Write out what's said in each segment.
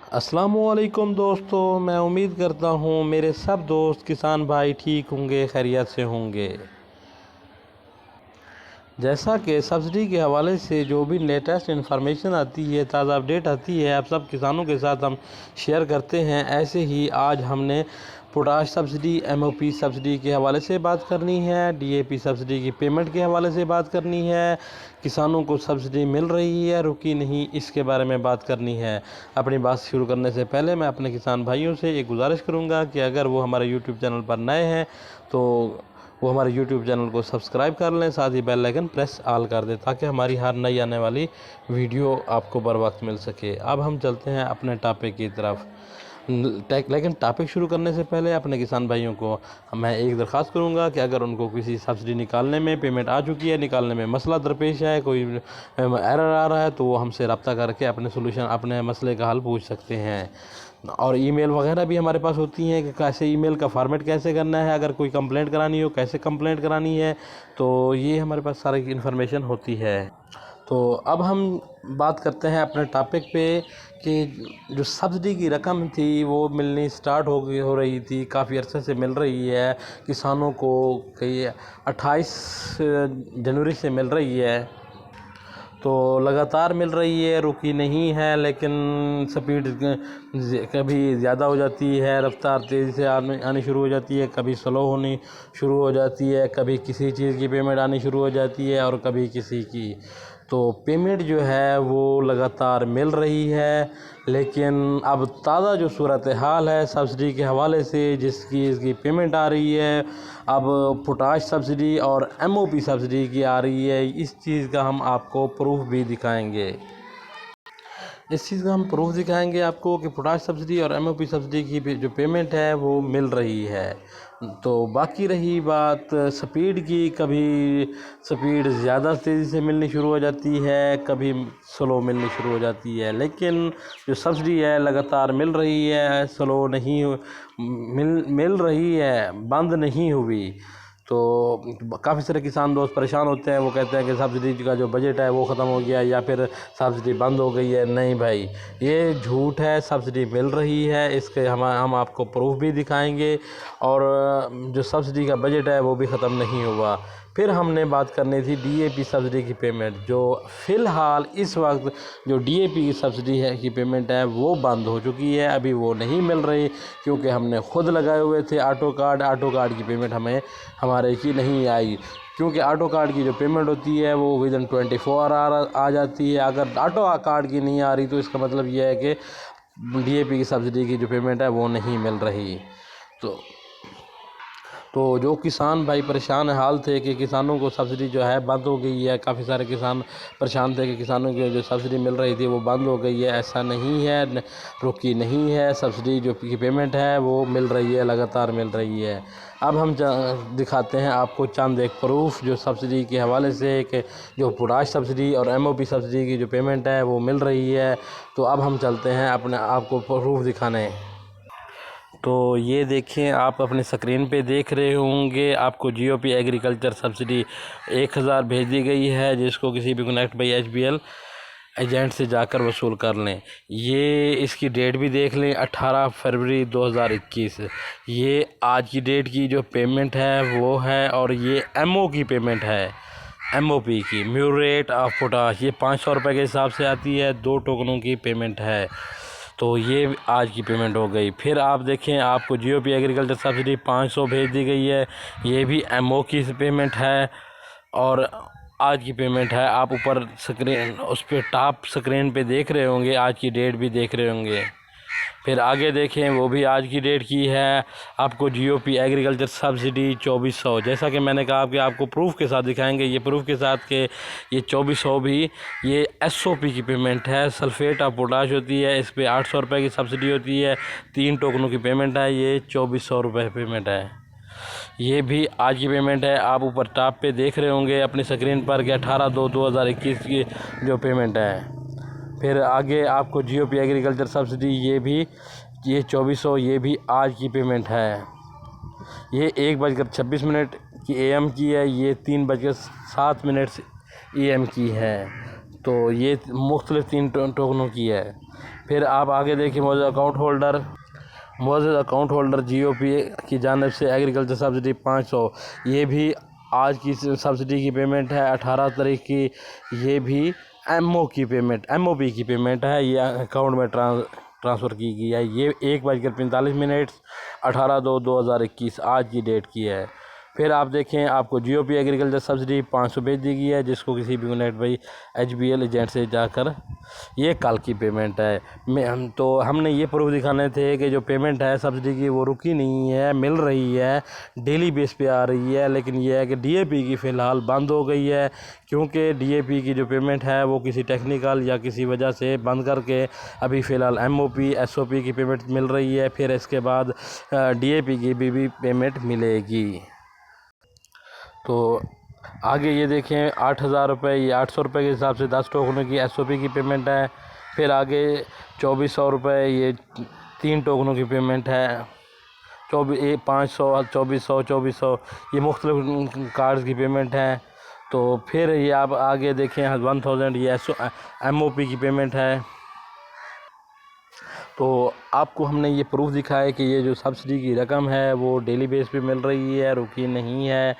अस्सलामुअलैकुम दोस्तों, मैं उम्मीद करता हूँ मेरे सब दोस्त किसान भाई ठीक होंगे, खैरियत से होंगे। जैसा कि सब्सिडी के हवाले से जो भी लेटेस्ट इन्फॉर्मेशन आती है, ताज़ा अपडेट आती है, आप सब किसानों के साथ हम शेयर करते हैं। ऐसे ही आज हमने पोटाश सब्सिडी, एमओपी सब्सिडी के हवाले से बात करनी है, डीएपी सब्सिडी की पेमेंट के हवाले से बात करनी है, किसानों को सब्सिडी मिल रही है रुकी नहीं, इसके बारे में बात करनी है। अपनी बात शुरू करने से पहले मैं अपने किसान भाइयों से एक गुजारिश करूंगा कि अगर वो हमारे यूट्यूब चैनल पर नए हैं तो वो हमारे यूट्यूब चैनल को सब्सक्राइब कर लें, साथ ही बेल आइकन प्रेस ऑल कर दें ताकि हमारी हर नई आने वाली वीडियो आपको बर वक्त मिल सके। अब हम चलते हैं अपने टॉपिक की तरफ। लेकिन टॉपिक शुरू करने से पहले अपने किसान भाइयों को मैं एक दरख्वास्त करूंगा कि अगर उनको किसी सब्सिडी निकालने में पेमेंट आ चुकी है, निकालने में मसला दरपेश है, कोई एरर आ रहा है, तो वो हमसे रब्ता करके अपने सोल्यूशन, अपने मसले का हल पूछ सकते हैं। और ईमेल वगैरह भी हमारे पास होती हैं कि कैसे ईमेल का फॉर्मेट कैसे करना है, अगर कोई कंप्लेंट करानी हो कैसे कंप्लेंट करानी है, तो ये हमारे पास सारी इन्फॉर्मेशन होती है। तो अब हम बात करते हैं अपने टॉपिक पे कि जो सब्सिडी की रकम थी वो मिलनी स्टार्ट हो रही थी, काफ़ी अरसे से मिल रही है किसानों को, कई 28 जनवरी से मिल रही है, तो लगातार मिल रही है, रुकी नहीं है। लेकिन स्पीड कभी ज़्यादा हो जाती है, रफ्तार तेज़ी से आनी शुरू हो जाती है, कभी स्लो होनी शुरू हो जाती है, कभी किसी चीज़ की पेमेंट आनी शुरू हो जाती है और कभी किसी की। तो पेमेंट जो है वो लगातार मिल रही है। लेकिन अब ताज़ा जो सूरत हाल है सब्सिडी के हवाले से, जिसकी इसकी पेमेंट आ रही है, अब पोटाश सब्सिडी और एमओपी सब्सिडी की आ रही है, इस चीज़ का हम आपको प्रूफ भी दिखाएंगे। इस चीज़ का हम प्रूफ दिखाएंगे आपको कि पोटाश सब्सिडी और एमओपी सब्सिडी की जो पेमेंट है वो मिल रही है। तो बाकी रही बात स्पीड की, कभी स्पीड ज़्यादा तेज़ी से मिलनी शुरू हो जाती है, कभी स्लो मिलनी शुरू हो जाती है। लेकिन जो सब्सिडी है लगातार मिल रही है, स्लो नहीं मिल रही है, बंद नहीं हुई। तो काफ़ी सारे किसान दोस्त परेशान होते हैं, वो कहते हैं कि सब्सिडी का जो बजट है वो ख़त्म हो गया या फिर सब्सिडी बंद हो गई है। नहीं भाई, ये झूठ है, सब्सिडी मिल रही है, इसके हम आपको प्रूफ भी दिखाएंगे। और जो सब्सिडी का बजट है वो भी ख़त्म नहीं हुआ। फिर हमने बात करनी थी डीएपी सब्सिडी की पेमेंट, जो फ़िलहाल इस वक्त जो डीएपी की सब्सिडी है की पेमेंट है वो बंद हो चुकी है, अभी वो नहीं मिल रही, क्योंकि हमने खुद लगाए हुए थे ऑटो कार्ड की पेमेंट हमें हमारे की नहीं आई। क्योंकि ऑटो कार्ड की जो पेमेंट होती है वो विद इन 24 आवर आ जाती है। अगर ऑटो कार्ड की नहीं आ रही तो इसका मतलब यह है कि डीएपी की सब्सिडी की जो पेमेंट है वो नहीं मिल रही। तो जो किसान भाई परेशान हाल थे कि किसानों को सब्सिडी जो है बंद हो गई है, काफ़ी सारे किसान परेशान थे कि किसानों की जो सब्सिडी मिल रही थी वो बंद हो गई है, ऐसा नहीं है, रुकी नहीं है। सब्सिडी जो की पेमेंट है वो मिल रही है, लगातार मिल रही है। अब हम दिखाते हैं आपको चंद एक प्रूफ जो सब्सिडी के हवाले से, कि जो पोटाश सब्सिडी और एमओपी सब्सिडी की जो पेमेंट है वो मिल रही है। तो अब हम चलते हैं अपने आपको प्रूफ दिखाने। तो ये देखें, आप अपने स्क्रीन पे देख रहे होंगे, आपको जीओपी एग्रीकल्चर सब्सिडी 1000 भेज दी गई है, जिसको किसी भी कनेक्ट बाई एचबीएल एजेंट से जाकर वसूल कर लें। ये इसकी डेट भी देख लें, 18 फरवरी 2021, ये आज की डेट की जो पेमेंट है वो है। और ये एमओ की पेमेंट है, एमओपी की म्यूरेट ऑफ पोटाश, ये 500 रुपये के हिसाब से आती है, 2 टोकनों की पेमेंट है। तो ये आज की पेमेंट हो गई। फिर आप देखें, आपको जीओपी एग्रीकल्चर सब्सिडी 500 भेज दी गई है, ये भी एमओ की पेमेंट है और आज की पेमेंट है। आप ऊपर स्क्रीन उस पर टॉप स्क्रीन पे देख रहे होंगे, आज की डेट भी देख रहे होंगे। फिर आगे देखें, वो भी आज की डेट की है। आपको जीओपी एग्रीकल्चर सब्सिडी 2400, जैसा कि मैंने कहा कि आपको प्रूफ के साथ दिखाएंगे, ये प्रूफ के साथ कि ये 2400 भी ये एसओपी की पेमेंट है, सल्फेट ऑफ पोटाश होती है, इस पर 800 रुपये की सब्सिडी होती है, 3 टोकनों की पेमेंट है, ये 2400 रुपये पेमेंट है, ये भी आज की पेमेंट है। आप ऊपर टॉप पे देख रहे होंगे अपनी स्क्रीन पर कि 18/2/2021 की जो पेमेंट है। फिर आगे आपको जीओपी एग्रीकल्चर सब्सिडी, ये 2400, ये भी आज की पेमेंट है। ये 1:26 की एएम की है, ये 3:07 एएम की है। तो ये मुख्तलिफ 3 टोकनों की है। फिर आप आगे देखिए मौजूदा अकाउंट होल्डर GOP की जानिब से एग्रीकल्चर सब्सिडी 500, ये भी आज की सब्सिडी की पेमेंट है 18 तारीख की। ये भी MOP की पेमेंट है, ये अकाउंट में ट्रांसफ़र की गई है। ये 1:45 18/2/2021 आज की डेट की है। फिर आप देखें आपको GOP एग्रीकल्चर सब्सिडी 500 भेज दी गई है, जिसको किसी भी यूनाइट भाई HBL एजेंट से जाकर ये कल की पेमेंट है। तो हमने ये प्रूफ दिखाने थे कि जो पेमेंट है सब्सिडी की वो रुकी नहीं है, मिल रही है, डेली बेस पे आ रही है। लेकिन ये है कि DAP की फ़िलहाल बंद हो गई है, क्योंकि DAP की जो पेमेंट है वो किसी टेक्निकल या किसी वजह से बंद करके अभी फ़िलहाल MOP SOP की पेमेंट मिल रही है। फिर इसके बाद DAP की भी पेमेंट मिलेगी। तो आगे ये देखें 8,000 रुपये, ये 800 रुपये के हिसाब से 10 टोकनों की SOP की पेमेंट है। फिर आगे 2400 रुपये, ये 3 टोकनों की पेमेंट है। 500, 2400 ये मुख्तलिफ कार्ड्स की पेमेंट है। तो फिर ये आप आगे देखें 1000, ये MOP की पेमेंट है। तो आपको हमने ये प्रूफ दिखाया कि ये जो सब्सिडी की रकम है वो डेली बेस पे मिल रही है, रुकी नहीं है।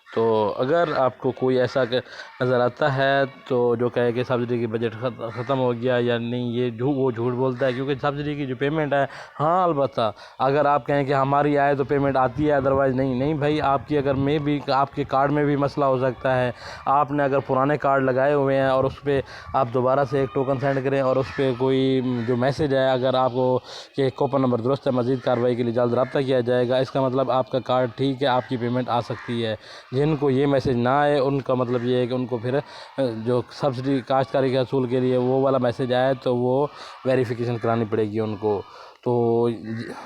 तो अगर आपको कोई ऐसा नज़र आता है तो जो कहे कि सब्सिडी की बजट ख़त्म हो गया या नहीं, ये वो झूठ बोलता है, क्योंकि सब्सिडी की जो पेमेंट है, हाँ अलबत्ता अगर आप कहें कि हमारी आए तो पेमेंट आती है, अदरवाइज़ नहीं भाई, आपकी अगर में भी आपके कार्ड में भी मसला हो सकता है। आपने अगर पुराने कार्ड लगाए हुए हैं और उस पर आप दोबारा से एक टोकन सेंड करें और उस पर कोई जो मैसेज है अगर आपको कि कूपन नंबर दुरुस्त है, मज़ीद कार्रवाई के लिए जल्द रब्ता किया जाएगा, इसका मतलब आपका कार्ड ठीक है, आपकी पेमेंट आ सकती है। जिनको ये मैसेज ना आए उनका मतलब ये है कि उनको फिर जो सब्सिडी काश्तकारी के असूल के लिए वो वाला मैसेज आए तो वो वेरिफिकेशन करानी पड़ेगी उनको। तो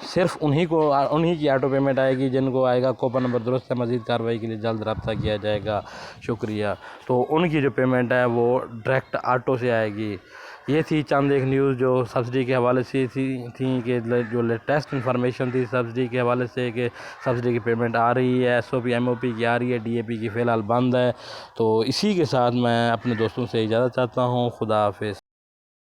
सिर्फ उन्हीं की ऑटो पेमेंट आएगी जिनको आएगा कूपन नंबर दुरुस्त है, मज़ीद कार्रवाई के लिए जल्द रब्ता किया जाएगा, शुक्रिया। तो उनकी जो पेमेंट है वो डायरेक्ट ऑटो से आएगी। ये थी चंद एक न्यूज़ जो सब्सिडी के हवाले से थी कि जो लेटेस्ट इन्फॉर्मेशन थी सब्सिडी के हवाले से कि सब्सिडी की पेमेंट आ रही है, SOP MOP की आ रही है, DAP की फ़िलहाल बंद है। तो इसी के साथ मैं अपने दोस्तों से इजाज़त चाहता हूँ। खुदा हाफिज़।